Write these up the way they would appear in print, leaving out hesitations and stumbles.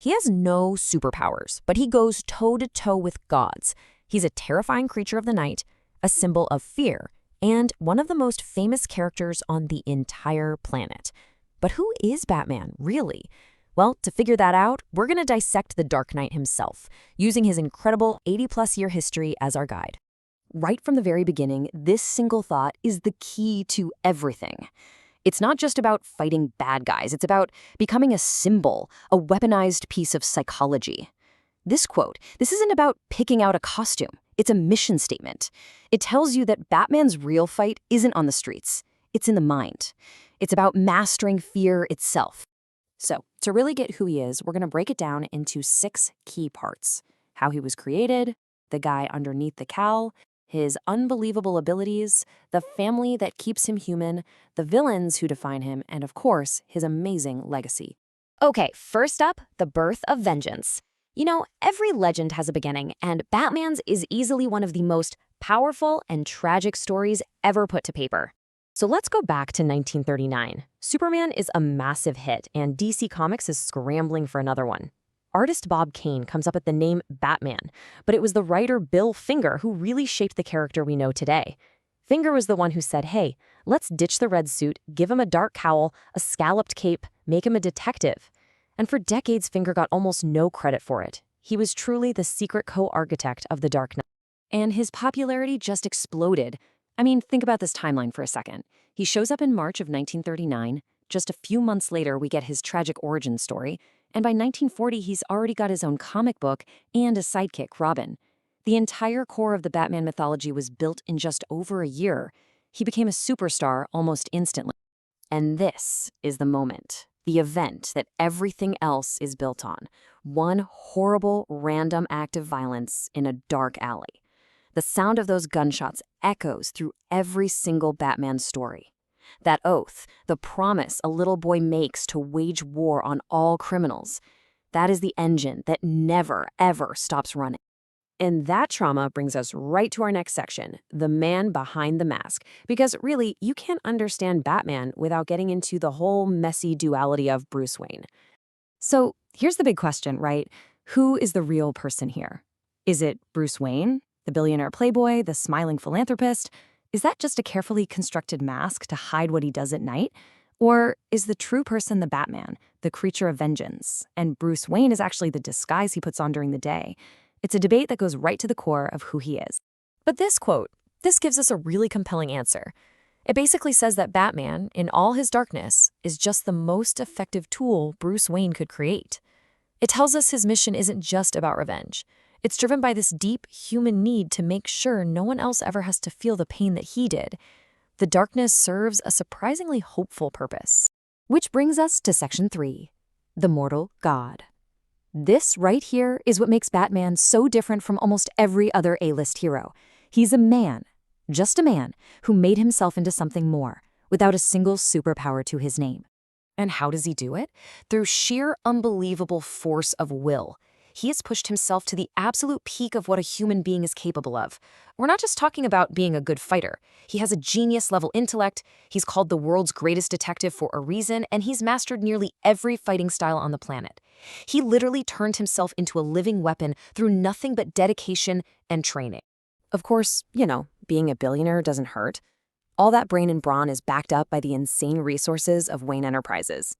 He has no superpowers, but he goes toe-to-toe with gods. He's a terrifying creature of the night, a symbol of fear, and one of the most famous characters on the entire planet. But who is Batman, really? Well, to figure that out, we're going to dissect the Dark Knight himself, using his incredible 80-plus-year history as our guide. Right from the very beginning, this single thought is the key to everything. It's not just about fighting bad guys, it's about becoming a symbol, a weaponized piece of psychology. This quote, this isn't about picking out a costume, it's a mission statement. It tells you that Batman's real fight isn't on the streets, it's in the mind. It's about mastering fear itself. So, to really get who he is, we're going to break it down into 6 key parts. How he was created, the guy underneath the cowl, his unbelievable abilities, the family that keeps him human, the villains who define him, and of course, his amazing legacy. Okay, first up, the birth of vengeance. You know, every legend has a beginning, and Batman's is easily one of the most powerful and tragic stories ever put to paper. So let's go back to 1939. Superman is a massive hit, and DC Comics is scrambling for another one. Artist Bob Kane comes up with the name Batman, but it was the writer Bill Finger who really shaped the character we know today. Finger was the one who said, hey, let's ditch the red suit, give him a dark cowl, a scalloped cape, make him a detective. And for decades, Finger got almost no credit for it. He was truly the secret co-architect of the Dark Knight. And his popularity just exploded. I mean, think about this timeline for a second. He shows up in March of 1939. Just a few months later, we get his tragic origin story. And by 1940, he's already got his own comic book and a sidekick, Robin. The entire core of the Batman mythology was built in just over a year. He became a superstar almost instantly. And this is the moment, the event that everything else is built on. One horrible, random act of violence in a dark alley. The sound of those gunshots echoes through every single Batman story. That oath, the promise a little boy makes to wage war on all criminals, that is the engine that never, ever stops running. And that trauma brings us right to our next section, the man behind the mask. Because really, you can't understand Batman without getting into the whole messy duality of Bruce Wayne. So here's the big question, right? Who is the real person here? Is it Bruce Wayne, the billionaire playboy, the smiling philanthropist? Is that just a carefully constructed mask to hide what he does at night? Or is the true person the Batman, the creature of vengeance, and Bruce Wayne is actually the disguise he puts on during the day? It's a debate that goes right to the core of who he is. But this quote, this gives us a really compelling answer. It basically says that Batman, in all his darkness, is just the most effective tool Bruce Wayne could create. It tells us his mission isn't just about revenge. It's driven by this deep human need to make sure no one else ever has to feel the pain that he did. The darkness serves a surprisingly hopeful purpose. Which brings us to Section 3, the mortal god. This right here is what makes Batman so different from almost every other A-list hero. He's a man, just a man, who made himself into something more, without a single superpower to his name. And how does he do it? Through sheer unbelievable force of will. He has pushed himself to the absolute peak of what a human being is capable of. We're not just talking about being a good fighter. He has a genius-level intellect, he's called the world's greatest detective for a reason, and he's mastered nearly every fighting style on the planet. He literally turned himself into a living weapon through nothing but dedication and training. Of course, being a billionaire doesn't hurt. All that brain and brawn is backed up by the insane resources of Wayne Enterprises.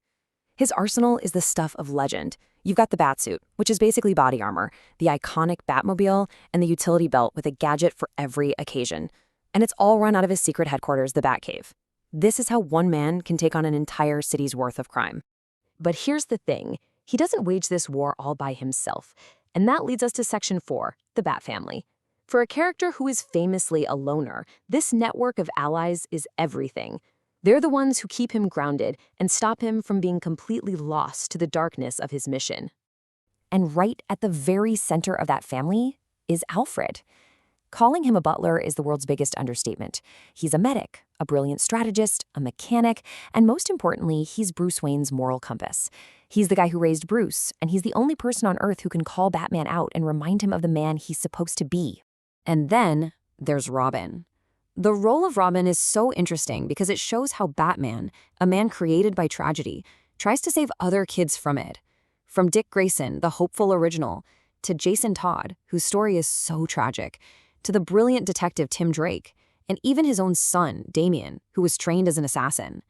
His arsenal is the stuff of legend. You've got the Batsuit, which is basically body armor, the iconic Batmobile, and the utility belt with a gadget for every occasion. And it's all run out of his secret headquarters, the Batcave. This is how one man can take on an entire city's worth of crime. But here's the thing. He doesn't wage this war all by himself. And that leads us to Section 4, the Bat Family. For a character who is famously a loner, this network of allies is everything. They're the ones who keep him grounded and stop him from being completely lost to the darkness of his mission. And right at the very center of that family is Alfred. Calling him a butler is the world's biggest understatement. He's a medic, a brilliant strategist, a mechanic, and most importantly, he's Bruce Wayne's moral compass. He's the guy who raised Bruce, and he's the only person on Earth who can call Batman out and remind him of the man he's supposed to be. And then there's Robin. The role of Robin is so interesting because it shows how Batman, a man created by tragedy, tries to save other kids from it. From Dick Grayson, the hopeful original, to Jason Todd, whose story is so tragic, to the brilliant detective Tim Drake, and even his own son, Damien, who was trained as an assassin.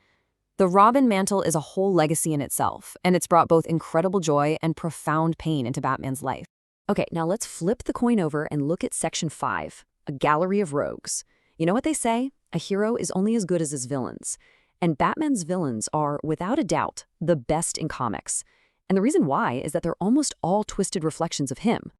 The Robin mantle is a whole legacy in itself, and it's brought both incredible joy and profound pain into Batman's life. Okay, now let's flip the coin over and look at Section 5, a gallery of rogues. You know what they say? A hero is only as good as his villains. And Batman's villains are, without a doubt, the best in comics. And the reason why is that they're almost all twisted reflections of him.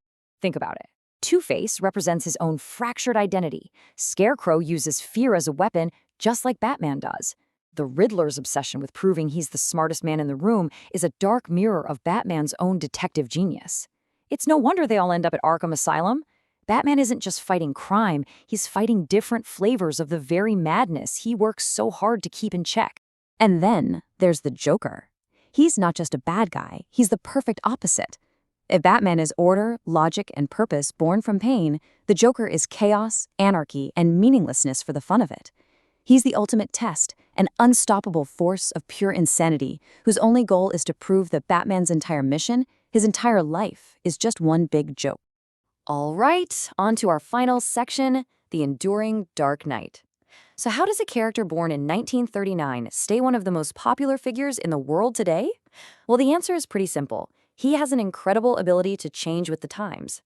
Think about it. Two-Face represents his own fractured identity. Scarecrow uses fear as a weapon, just like Batman does. The Riddler's obsession with proving he's the smartest man in the room is a dark mirror of Batman's own detective genius. It's no wonder they all end up at Arkham Asylum. Batman isn't just fighting crime, he's fighting different flavors of the very madness he works so hard to keep in check. And then there's the Joker. He's not just a bad guy, he's the perfect opposite. If Batman is order, logic, and purpose born from pain, the Joker is chaos, anarchy, and meaninglessness for the fun of it. He's the ultimate test, an unstoppable force of pure insanity, whose only goal is to prove that Batman's entire mission, his entire life, is just one big joke. All right, on to our final section, the enduring Dark Knight. So how does a character born in 1939 stay one of the most popular figures in the world today? Well, the answer is pretty simple. He has an incredible ability to change with the times.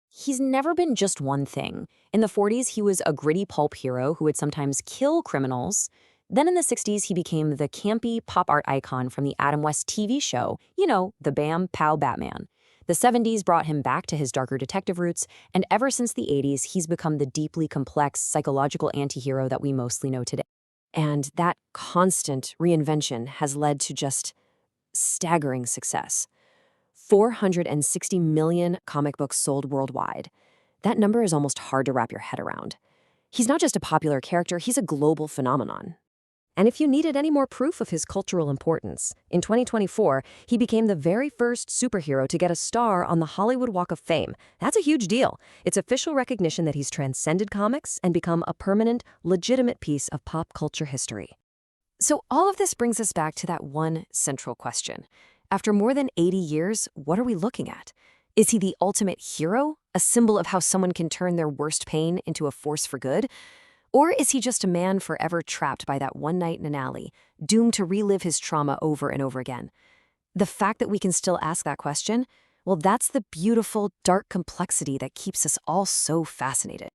He's never been just one thing. In the 40s, he was a gritty pulp hero who would sometimes kill criminals. Then in the 60s, he became the campy pop art icon from the Adam West TV show, you know, the Bam Pow Batman. The 70s brought him back to his darker detective roots, and ever since the 80s, he's become the deeply complex psychological anti-hero that we mostly know today. And that constant reinvention has led to just staggering success. 460 million comic books sold worldwide. That number is almost hard to wrap your head around. He's not just a popular character, he's a global phenomenon. And if you needed any more proof of his cultural importance, in 2024, he became the very first superhero to get a star on the Hollywood Walk of Fame. That's a huge deal. It's official recognition that he's transcended comics and become a permanent, legitimate piece of pop culture history. So all of this brings us back to that one central question. After more than 80 years, what are we looking at? Is he the ultimate hero, a symbol of how someone can turn their worst pain into a force for good? Or is he just a man forever trapped by that one night in an alley, doomed to relive his trauma over and over again? The fact that we can still ask that question, well, that's the beautiful, dark complexity that keeps us all so fascinated.